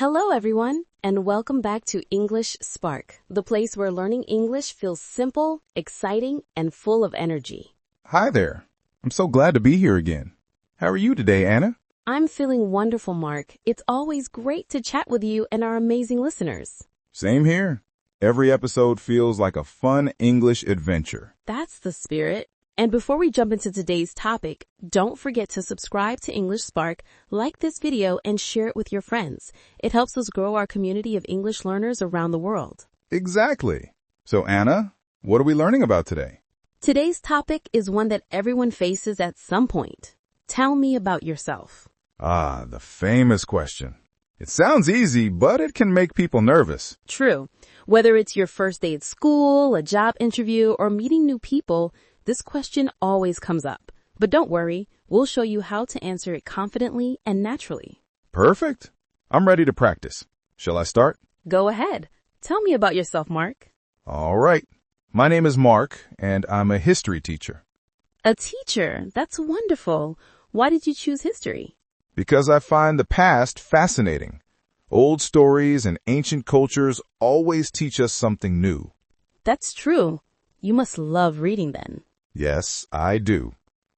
Hello, everyone, and welcome back to English Spark, the place where learning English feels simple, exciting, and full of energy. Hi there. I'm so glad to be here again. How are you today, Anna? I'm feeling wonderful, Mark. It's always great to chat with you and our amazing listeners. Same here. Every episode feels like a fun English adventure. That's the spirit. And before we jump into today's topic, don't forget to subscribe to English Spark, like this video, and share it with your friends. It helps us grow our community of English learners around the world. Exactly. So, Anna, what are we learning about today? Today's topic is one that everyone faces at some point. Tell me about yourself. Ah, the famous question. It sounds easy, but it can make people nervous. True. Whether it's your first day at school, a job interview, or meeting new people, this question always comes up. But don't worry, we'll show you how to answer it confidently and naturally. Perfect. I'm ready to practice. Shall I start? Go ahead. Tell me about yourself, Mark. All right. My name is Mark, and I'm a history teacher. A teacher. That's wonderful. Why did you choose history? Because I find the past fascinating. Old stories and ancient cultures always teach us something new. That's true. You must love reading then. Yes, I do.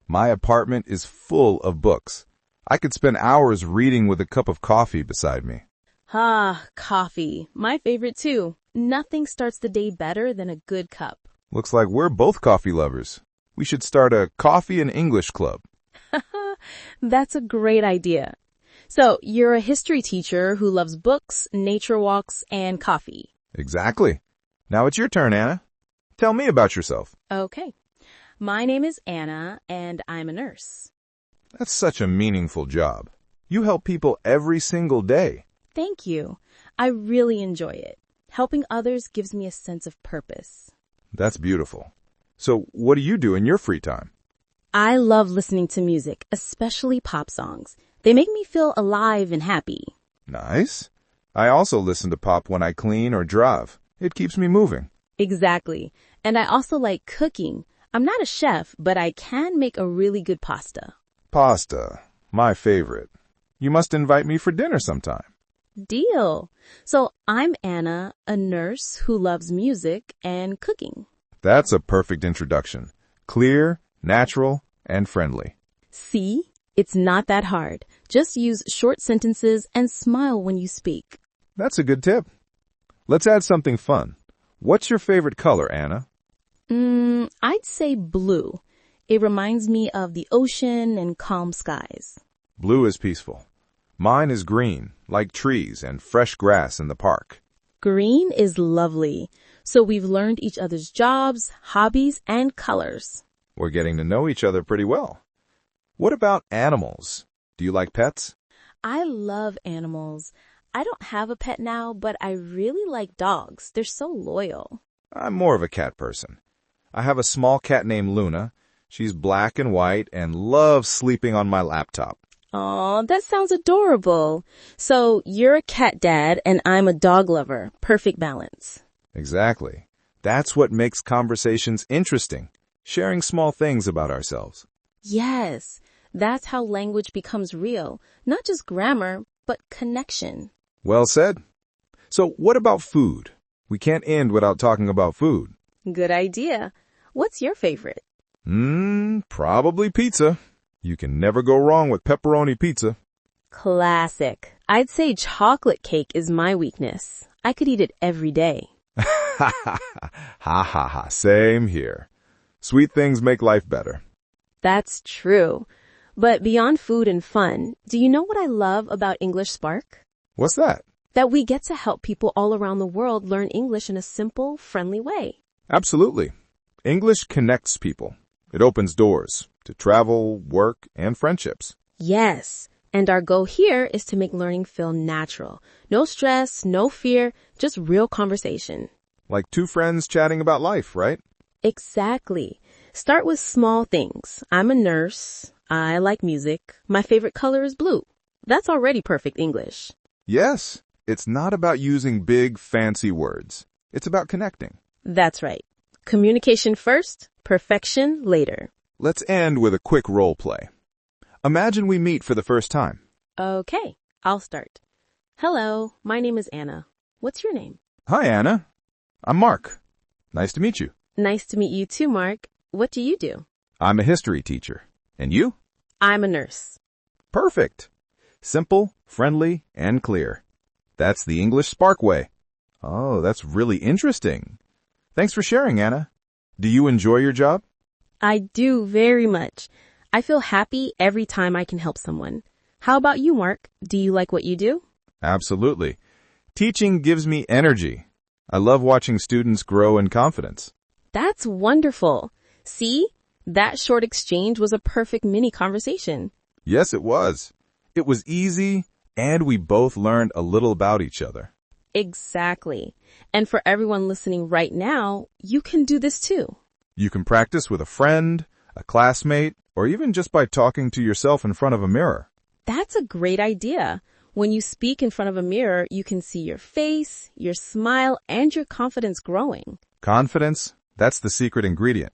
My apartment is full of books. I could spend hours reading with a cup of coffee beside me. Ah, coffee. My favorite too. Nothing starts the day better than a good cup. Looks like we're both coffee lovers. We should start a coffee and English club. That's a great idea. So, you're a history teacher who loves books, nature walks, and coffee. Exactly. Now it's your turn, Anna. Tell me about yourself. Okay. My name is Anna, and I'm a nurse. That's such a meaningful job. You help people every single day. Thank you. I really enjoy it. Helping others gives me a sense of purpose. That's beautiful. So what do you do in your free time? I love listening to music, especially pop songs. They make me feel alive and happy. Nice. I also listen to pop when I clean or drive. It keeps me moving. Exactly. And I also like cooking. I'm not a chef, but I can make a really good pasta. Pasta. My favorite. You must invite me for dinner sometime. Deal. So I'm Anna, a nurse who loves music and cooking. That's a perfect introduction. Clear, natural, and friendly. See? It's not that hard. Just use short sentences and smile when you speak. That's a good tip. Let's add something fun. What's your favorite color, Anna? I'd say blue. It reminds me of the ocean and calm skies. Blue is peaceful. Mine is green, like trees and fresh grass in the park. Green is lovely. So we've learned each other's jobs, hobbies, and colors. We're getting to know each other pretty well. What about animals? Do you like pets? I love animals. I don't have a pet now, but I really like dogs. They're so loyal. I'm more of a cat person. I have a small cat named Luna. She's black and white and loves sleeping on my laptop. Aw, that sounds adorable. So you're a cat dad and I'm a dog lover. Perfect balance. Exactly. That's what makes conversations interesting. Sharing small things about ourselves. Yes, that's how language becomes real. Not just grammar, but connection. Well said. So what about food? We can't end without talking about food. Good idea. What's your favorite? Probably pizza. You can never go wrong with pepperoni pizza. Classic. I'd say chocolate cake is my weakness. I could eat it every day. Ha ha ha. Same here. Sweet things make life better. That's true. But beyond food and fun, do you know what I love about English Spark? What's that? That we get to help people all around the world learn English in a simple, friendly way. Absolutely. English connects people. It opens doors to travel, work, and friendships. Yes. And our goal here is to make learning feel natural. No stress, no fear, just real conversation. Like two friends chatting about life, right? Exactly. Start with small things. I'm a nurse. I like music. My favorite color is blue. That's already perfect English. Yes. It's not about using big, fancy words. It's about connecting. That's right. Communication first, perfection later. Let's end with a quick role play. Imagine we meet for the first time. Okay, I'll start. Hello, my name is Anna. What's your name? Hi, Anna. I'm Mark. Nice to meet you. Nice to meet you too, Mark. What do you do? I'm a history teacher. And you? I'm a nurse. Perfect. Simple, friendly, and clear. That's the English Spark way. Oh, that's really interesting. Thanks for sharing, Anna. Do you enjoy your job? I do very much. I feel happy every time I can help someone. How about you, Mark? Do you like what you do? Absolutely. Teaching gives me energy. I love watching students grow in confidence. That's wonderful. See? That short exchange was a perfect mini conversation. Yes, it was. It was easy, and we both learned a little about each other. Exactly. And for everyone listening right now, you can do this too. You can practice with a friend, a classmate, or even just by talking to yourself in front of a mirror. That's a great idea. When you speak in front of a mirror, you can see your face, your smile, and your confidence growing. Confidence, that's the secret ingredient.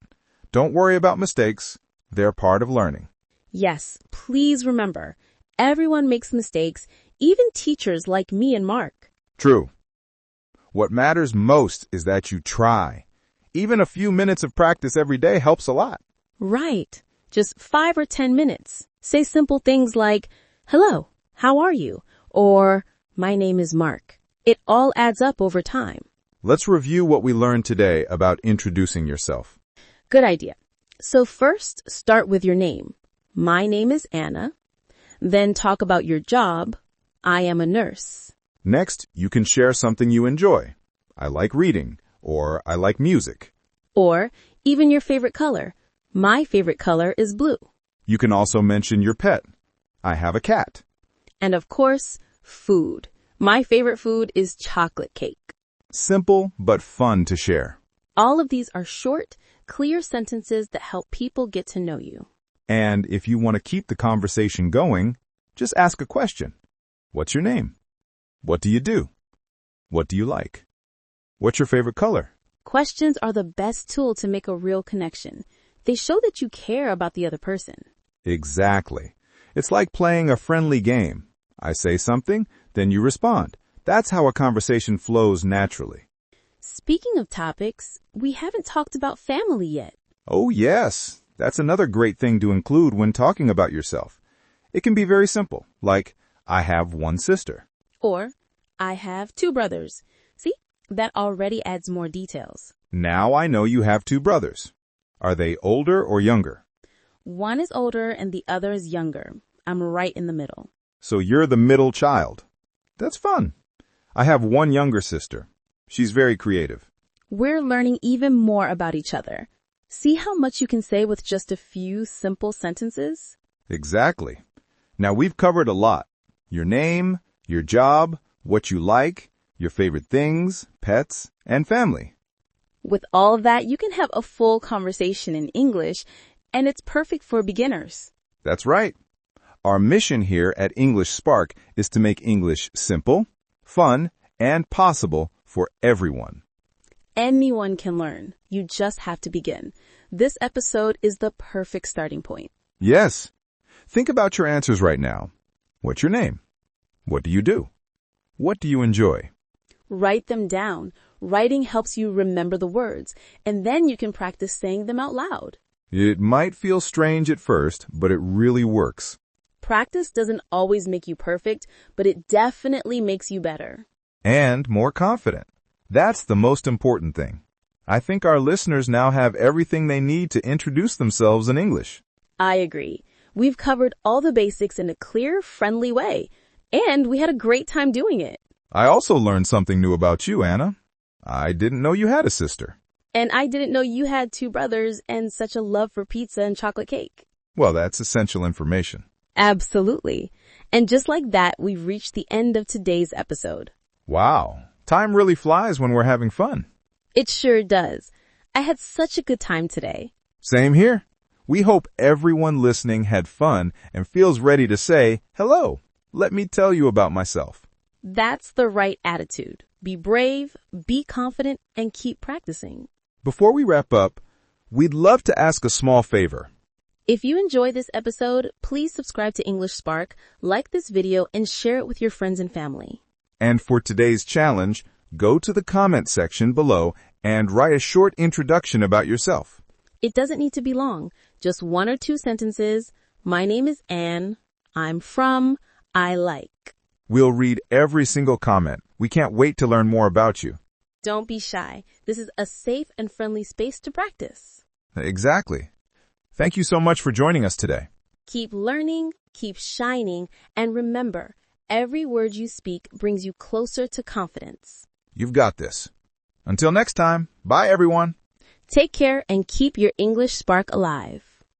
Don't worry about mistakes. They're part of learning. Yes, please remember, everyone makes mistakes, even teachers like me and Mark. True. What matters most is that you try. Even a few minutes of practice every day helps a lot. Right. Just 5 or 10 minutes. Say simple things like, hello, how are you? Or, my name is Mark. It all adds up over time. Let's review what we learned today about introducing yourself. Good idea. So first, start with your name. My name is Anna. Then talk about your job. I am a nurse. Next, you can share something you enjoy. I like reading, or I like music. Or even your favorite color. My favorite color is blue. You can also mention your pet. I have a cat. And of course, food. My favorite food is chocolate cake. Simple, but fun to share. All of these are short, clear sentences that help people get to know you. And if you want to keep the conversation going, just ask a question. What's your name? What do you do? What do you like? What's your favorite color? Questions are the best tool to make a real connection. They show that you care about the other person. Exactly. It's like playing a friendly game. I say something, then you respond. That's how a conversation flows naturally. Speaking of topics, we haven't talked about family yet. Oh, yes. That's another great thing to include when talking about yourself. It can be very simple, like, I have one sister. Or, I have 2 brothers. See, that already adds more details. Now I know you have 2 brothers. Are they older or younger? One is older and the other is younger. I'm right in the middle. So you're the middle child. That's fun. I have one younger sister. She's very creative. We're learning even more about each other. See how much you can say with just a few simple sentences? Exactly. Now we've covered a lot. Your name, your job, what you like, your favorite things, pets, and family. With all of that, you can have a full conversation in English, and it's perfect for beginners. That's right. Our mission here at English Spark is to make English simple, fun, and possible for everyone. Anyone can learn. You just have to begin. This episode is the perfect starting point. Yes. Think about your answers right now. What's your name? What do you do? What do you enjoy? Write them down. Writing helps you remember the words, and then you can practice saying them out loud. It might feel strange at first, but it really works. Practice doesn't always make you perfect, but it definitely makes you better. And more confident. That's the most important thing. I think our listeners now have everything they need to introduce themselves in English. I agree. We've covered all the basics in a clear, friendly way, and we had a great time doing it. I also learned something new about you, Anna. I didn't know you had a sister. And I didn't know you had 2 brothers and such a love for pizza and chocolate cake. Well, that's essential information. Absolutely. And just like that, we've reached the end of today's episode. Wow. Time really flies when we're having fun. It sure does. I had such a good time today. Same here. We hope everyone listening had fun and feels ready to say, hello, let me tell you about myself. That's the right attitude. Be brave, be confident, and keep practicing. Before we wrap up, we'd love to ask a small favor. If you enjoy this episode, please subscribe to English Spark, like this video, and share it with your friends and family. And for today's challenge, go to the comment section below and write a short introduction about yourself. It doesn't need to be long, just 1 or 2 sentences. My name is Anne. I'm from. I like. We'll read every single comment. We can't wait to learn more about you. Don't be shy. This is a safe and friendly space to practice. Exactly. Thank you so much for joining us today. Keep learning, keep shining, and remember, every word you speak brings you closer to confidence. You've got this. Until next time, bye everyone. Take care and keep your English spark alive.